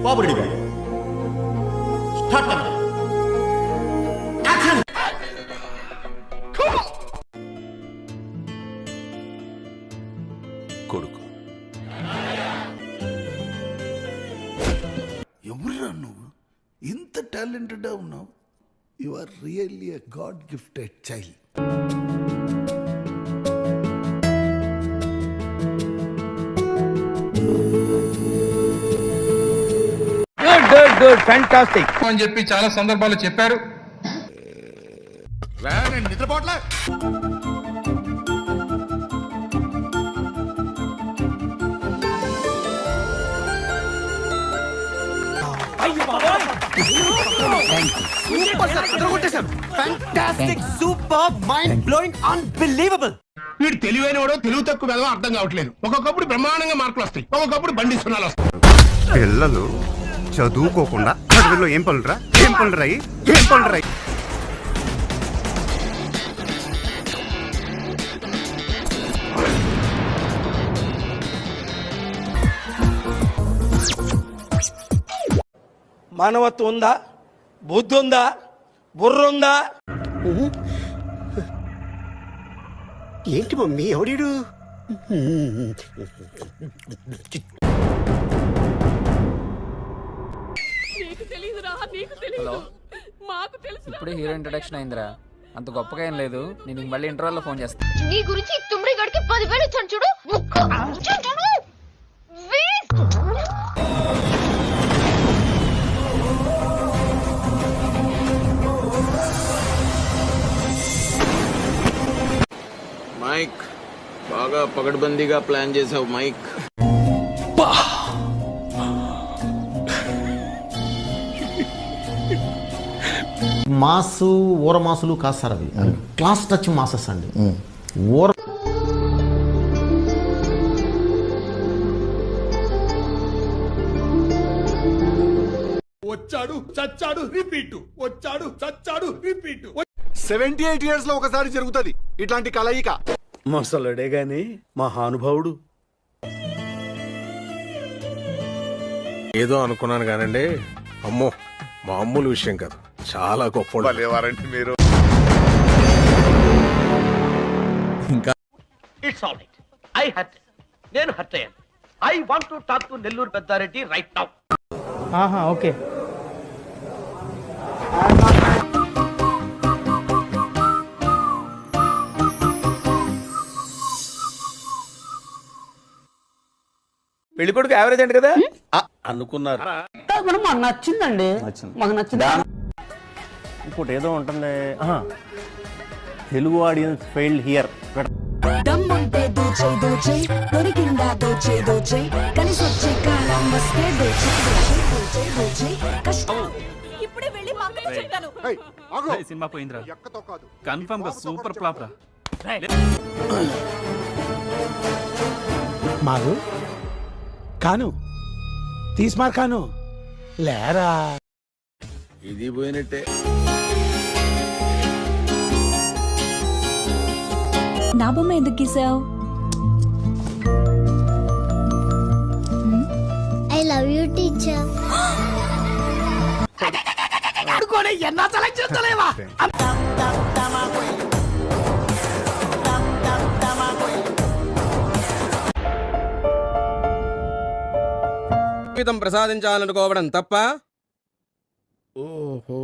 బాబు ready గారు start camera action. కొడుకు ఎవరురా నువ్వు? ఇంత టాలెంటెడ్గా ఉన్నావు. You are really a god gifted child. Good fantastic అని చెప్పి చాలా సందర్భాలు చెప్పారు. నిద్రపోట్లే. వీడు తెలివైన వాడో తెలుగు తక్కువ వెదవో అర్థం కావట్లేదు. ఒక్కొక్కప్పుడు బ్రహ్మాండంగా మార్కులు వస్తాయి, ఒక్కొక్కప్పుడు బండి సున్నాలు వస్తాయి. పిల్లలు చదువుకోకుండా అడవిలో ఏం పనులురా ఏం పనులురాయి ఏం పనులురాయి. మానవత్వం ఉందా, బుద్ధి ఉందా, బుర్ర ఉందా? ఏంటి మమ్మీ ఎవడీడు? ఇప్పుడే హీరో ఇంట్రొడక్షన్ అయిందిరా, అంత గొప్పగా ఏం లేదు. నేను మళ్ళీ ఇంటర్వెల్లో ఫోన్ చేస్తాను. నీ గురించి తుమ్మిడి గడికి 10,000 ఇచ్చాను చూడు. చూడు మైక్ బాగా పగడ్బందీగా ప్లాన్ చేసావు మైక్. మాసు ఊర మాసులు కాదు సార్, అవి క్లాస్ టచ్ మాసెస్ అండి. ఊర వచ్చాడు చచ్చాడు రిపీట్, వచ్చాడు చచ్చాడు రిపీట్. 78 years లో ఒకసారి జరుగుతుంది ఇట్లాంటి కలయిక. మొసలుడే గాని మహానుభావుడు. ఏదో అనుకున్నాను కానండి, అమ్మో మామూలు విషయం కాదు, చాలా గొప్ప మీరు. It's all right. నేను హర్ట్ అయ్యాను. I want to talk to Nellore Peddareddy right now. Okay. పెళ్లి కొడుకు యావరేజ్ అంట కదా అనుకున్నారు. మాకు నచ్చిందండి, మాకు నచ్చింది. ఇంకోటి ఏదో ఉంటుంది, తెలుగు ఆడియన్స్ ఫెయిల్డ్ హియర్. దమ్ముంటే దోచే దోచే దొరికిందా దోచే దోచే కలిసి వచ్చే కాలం వస్తే దోచే దోచే దోచే దోచే కష్టం. ఇప్పుడే వెళ్ళి మా అక్కకి చెప్తాను. సినిమా పోయిందిరా, కన్ఫర్మ్ గా సూపర్ ఫ్లాప్ రా. మారు కాను తీసుమార్ కాను లేరా. ఇది పోయినట్టే. నా బొమ్మ ఎందుకు గీసావు? I love you teacher. జీవితం ప్రసాదించాలనుకోవడం తప్ప. ఓహో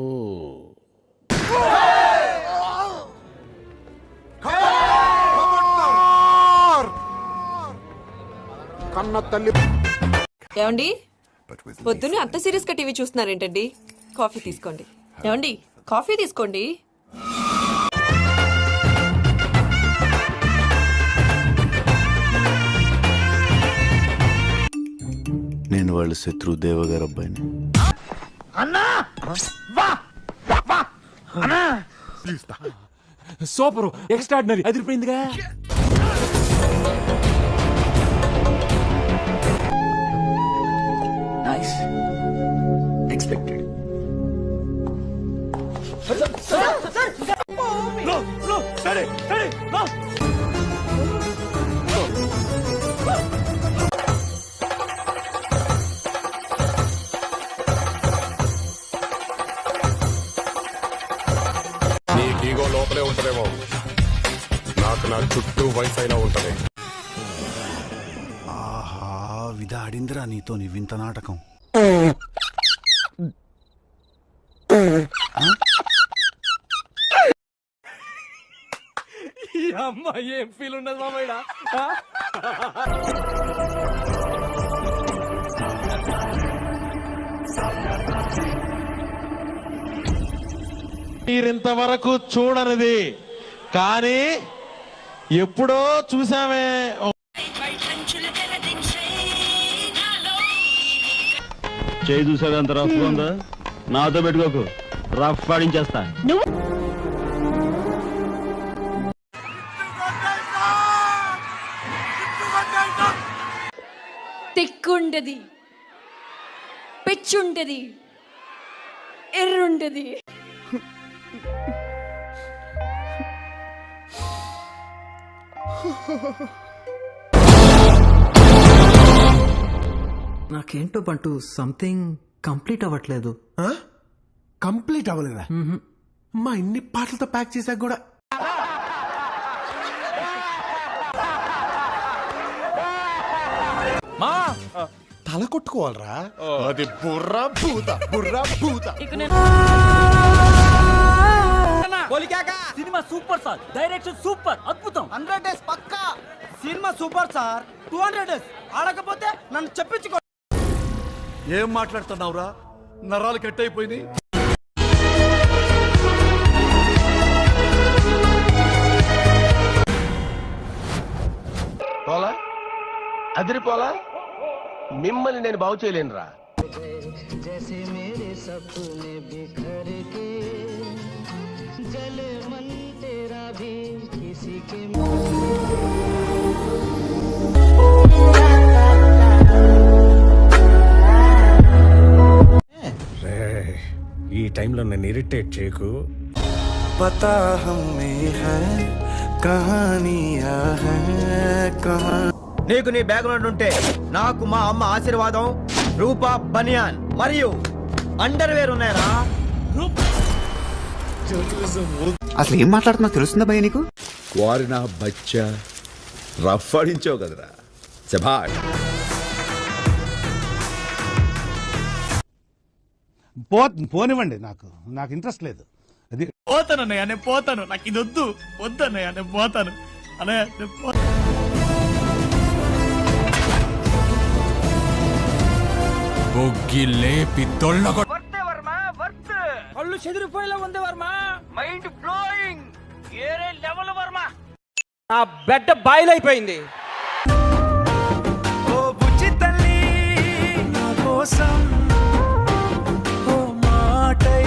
కన్న తల్లి. ఏమండి, పొద్దున్నే అంత సీరియస్ గా టీవీ చూస్తున్నారేంటండి? కాఫీ తీసుకోండి. ఏమండి, కాఫీ తీసుకోండి. నేను వాళ్ళ శత్రు దేవగారు అబ్బాయిని. సూపర్ ఎక్స్ట్రాడినరీ అదిరిపోయిందిగా. Nice expected. వైఫై లా ఉంటది. ఆహా విధాడిందిరా నీతో నీ వింత నాటకం. అమ్మాయి ఏం ఫీల్ ఉండదు మామయ్య. మీరింతవరకు చూడనిది కానీ ఎప్పుడో చూసామే. చేయి చూసావు ఎంత రఫ్ ఉందో, నాతో పెట్టుకోకు, రఫ్ ఆడించేస్తా. తిక్కుంటది, పిచ్చుంటది, ఎర్రుంటది. నాకేంటో బంటూ సంథింగ్ కంప్లీట్ అవ్వట్లేదు. కంప్లీట్ అవ్వలేదా? మా ఇన్ని పాటలతో ప్యాక్ చేశాక కూడా మా తల కొట్టుకోవాలరా. అది బుర్రా భూత, బుర్రా భూత. Cinema super sir, direction super, అద్భుతం. 100 డేస్ పక్కా సినిమా సూపర్ సార్. 200 డేస్ ఆడకపోతే నన్ను చెప్పించుకో. ఏం మాట్లాడుతున్నావురా? నరాలు కట్ అయిపోయింది. పోలా అదిరిపోలా, మిమ్మల్ని నేను బాగు చేయలేనురా. ఈ టైంలో నన్ను ఇరిటేట్ చేయకు. పతా హమ్మే హై కహానియా హై కహా. నీకు నీ బ్యాక్గ్రౌండ్ ఉంటే నాకు మా అమ్మ ఆశీర్వాదం, రూపా బనియాన్ మరియు అండర్వేర్ ఉన్నాయరా. అసలు ఏం మాట్లాడుతున్నా తెలుస్తుందా భయ్య నీకు? వారినా బచ్చా రఫ్ ఆడించావు కదరా, శభాష్. పోనివ్వండి, నాకు ఇంట్రెస్ట్ లేదు. అది పోతాను అన్నయ్య, నేను పోతాను. నాకు ఇది వద్దు అన్నయ్య, నేను పోతాను అన్నయ్య. బొగ్గి లేపి కళ్ళు చెదిరిపోయేలా ఉంది వర్మ. మైండ్ బ్లోయింగ్, వేరే లెవెల్ వర్మ. ఆ బెడ్ బాయిల్ అయిపోయింది. ఓ బుజ్జి తల్లి నా కోసం ఓ మాటై.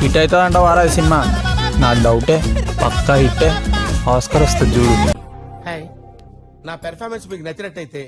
హిట్ అవుతుంది అంటావారా ఈ సినిమా? నాకు డౌటే, పక్కా హిట్టే, ఆస్కర్ వస్తుంది చూడు. నా పెర్ఫార్మెన్స్ మీకు నచ్చినట్టయితే